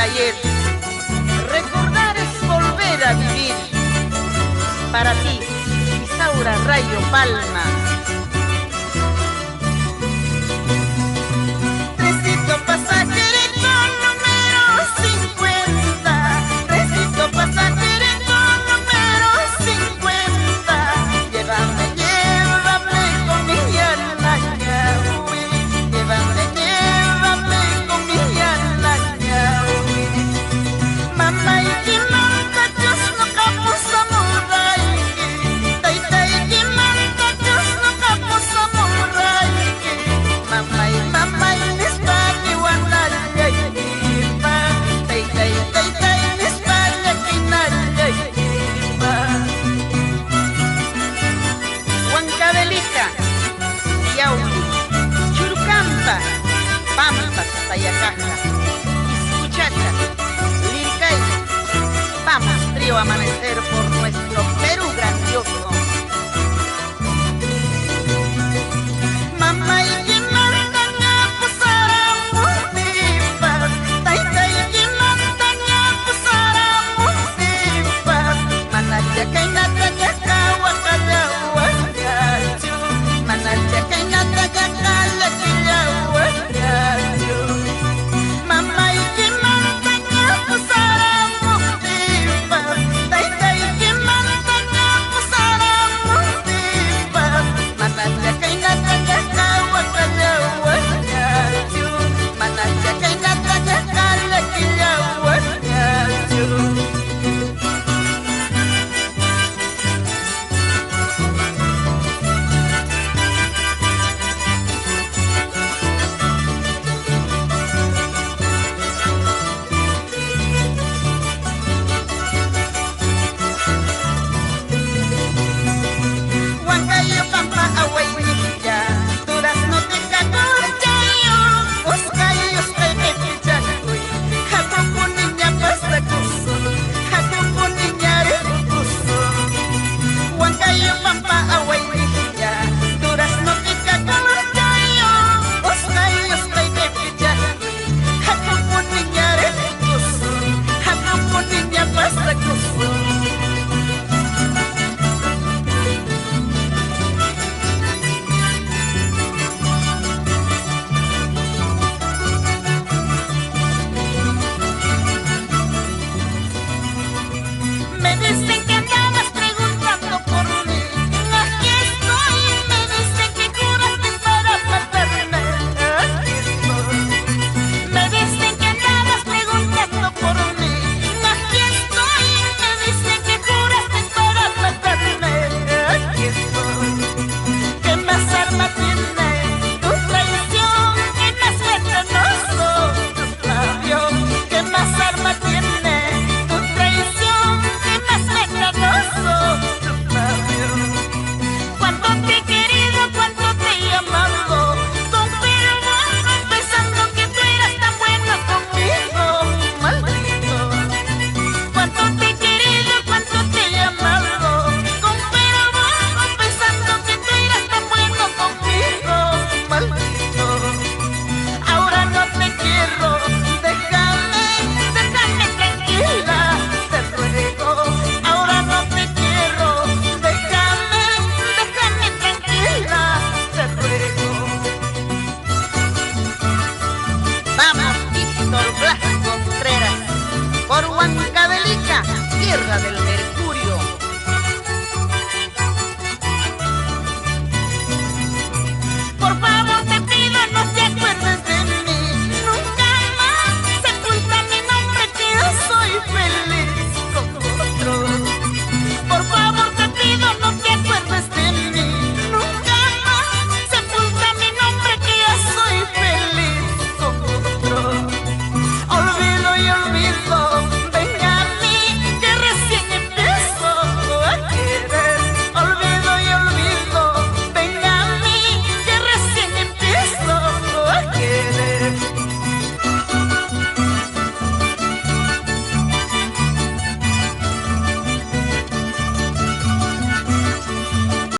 ayer. Recordar es volver a vivir. Para ti, Isaura Rayo Palma. Tresito pasajerito número 50. Tresito pasajerito número 50. Llévame, llévame con mi alaña, uy. Llévame, llévame con mi alaña, uy. Mamá y Kimanta, Dios no capo samurai. Tai tai Kimanta, Dios no capo samurai. Mamá y España Guanaya y pa. Tai tai en España Quinaya y pa. Huancavelica, Yauqui, Churucampa, Pampas, Tayacaja, Iscuchaca, Liricay. Vamos, trío, a amanecer por nuestro Perú grandioso.